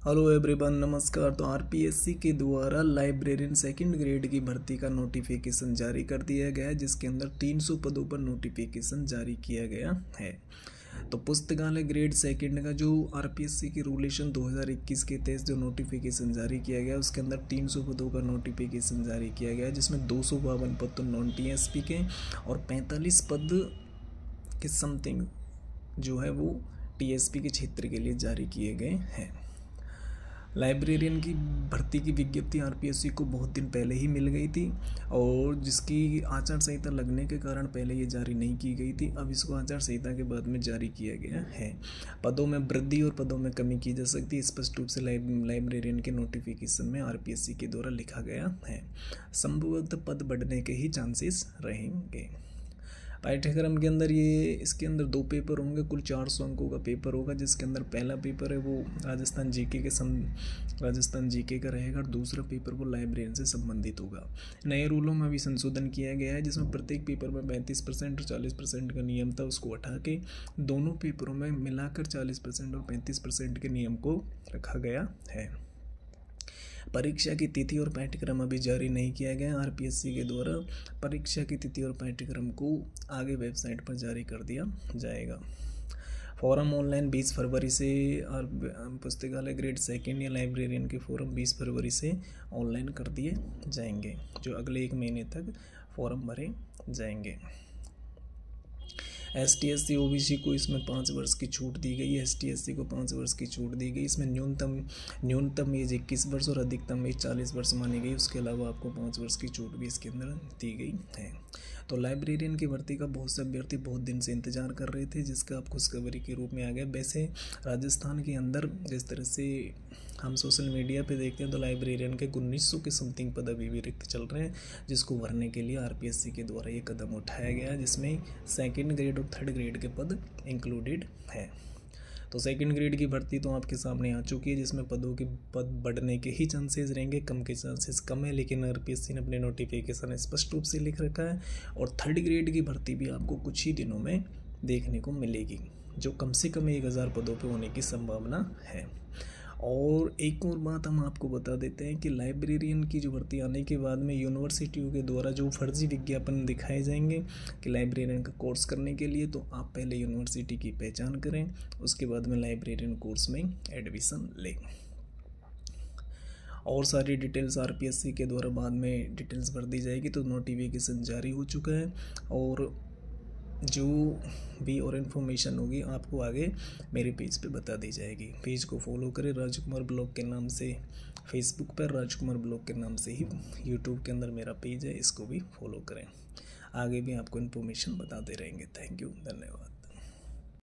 Hello everyone, नमस्कार। तो RPSC के द्वारा लाइब्रेरियन सेकंड ग्रेड की भर्ती का नोटिफिकेशन जारी कर दिया गया है, जिसके अंदर 300 पदों पर नोटिफिकेशन जारी किया गया है। तो पुस्तकालय ग्रेड सेकंड का जो आरपीएससी की रूलेशन 2021 के तहत जो नोटिफिकेशन जारी किया गया, उसके अंदर 300 पदों का नोटिफिकेशन जारी किया गया है, जिसमें 252 पद तो नॉन टीएसपी के और 45 पद के समथिंग जो है वो टीएसपी के क्षेत्र के लिए जारी किए गए हैं। लाइब्रेरियन की भर्ती की विज्ञप्ति आरपीएससी को बहुत दिन पहले ही मिल गई थी, और जिसकी आचार संहिता लगने के कारण पहले ये जारी नहीं की गई थी। अब इसको आचार संहिता के बाद में जारी किया गया है। पदों में वृद्धि और पदों में कमी की जा सकती है, स्पष्ट रूप से लाइब्रेरियन के नोटिफिकेशन में आरपीएससी के द्वारा लिखा गया है। संभवतः पद बढ़ने के ही चांसेस रहेंगे। पाठ्यक्रम के अंदर इसके अंदर 2 पेपर होंगे, कुल 400 अंकों का पेपर होगा, जिसके अंदर पहला पेपर है वो राजस्थान जीके का रहेगा, और दूसरा पेपर वो लाइब्रेरियन से संबंधित होगा। नए रूलों में अभी संशोधन किया गया है, जिसमें प्रत्येक पेपर में 35% और 40% का नियम था, उसको हटा के दोनों पेपरों में मिलाकर 40% और 35% के नियम को रखा गया है। परीक्षा की तिथि और पाठ्यक्रम अभी जारी नहीं किया गया। आरपीएससी के द्वारा परीक्षा की तिथि और पाठ्यक्रम को आगे वेबसाइट पर जारी कर दिया जाएगा। फॉर्म ऑनलाइन 20 फरवरी से, और पुस्तकालय ग्रेड सेकंड या लाइब्रेरियन के फॉर्म 20 फरवरी से ऑनलाइन कर दिए जाएंगे, जो अगले 1 महीने तक फॉर्म भरे जाएंगे। ST/SC OBC को इसमें 5 वर्ष की छूट दी गई है। ST/SC को 5 वर्ष की छूट दी गई। इसमें न्यूनतम एज 21 वर्ष और अधिकतम एज 40 वर्ष मानी गई। उसके अलावा आपको 5 वर्ष की छूट भी इसके अंदर दी गई है। तो लाइब्रेरियन की भर्ती का बहुत से अभ्यर्थी बहुत दिन से इंतजार कर रहे थे, जिसका आप खुशखबरी के रूप में आ गया। वैसे राजस्थान के अंदर जिस तरह से हम सोशल मीडिया पे देखते हैं, तो लाइब्रेरियन के 1900 के समथिंग पद अभी भी रिक्त चल रहे हैं, जिसको भरने के लिए आरपीएससी के द्वारा ये कदम उठाया गया, जिसमें सेकंड ग्रेड और थर्ड ग्रेड के पद इंक्लूडेड है। तो सेकंड ग्रेड की भर्ती तो आपके सामने आ चुकी है, जिसमें पद बढ़ने के ही चांसेस रहेंगे, कम के चांसेस कम है, लेकिन आरपीएससी ने अपने नोटिफिकेशन स्पष्ट रूप से लिख रखा है। और थर्ड ग्रेड की भर्ती भी आपको कुछ ही दिनों में देखने को मिलेगी, जो कम से कम 1000 पदों पर होने की संभावना है। और एक और बात हम आपको बता देते हैं कि लाइब्रेरियन की जो भर्ती आने के बाद में यूनिवर्सिटियों के द्वारा जो फर्जी विज्ञापन दिखाए जाएंगे कि लाइब्रेरियन का कोर्स करने के लिए, तो आप पहले यूनिवर्सिटी की पहचान करें, उसके बाद में लाइब्रेरियन कोर्स में एडमिशन लें। और सारी डिटेल्स आरपीएससी के द्वारा बाद में डिटेल्स भर दी जाएगी। तो नोटिफिकेशन जारी हो चुका है, और जो भी और इन्फॉर्मेशन होगी आपको आगे मेरे पेज पे बता दी जाएगी। पेज को फॉलो करें राजकुमार ब्लॉग के नाम से, फेसबुक पर राजकुमार ब्लॉग के नाम से ही यूट्यूब के अंदर मेरा पेज है, इसको भी फॉलो करें। आगे भी आपको इन्फॉर्मेशन बताते रहेंगे। थैंक यू, धन्यवाद।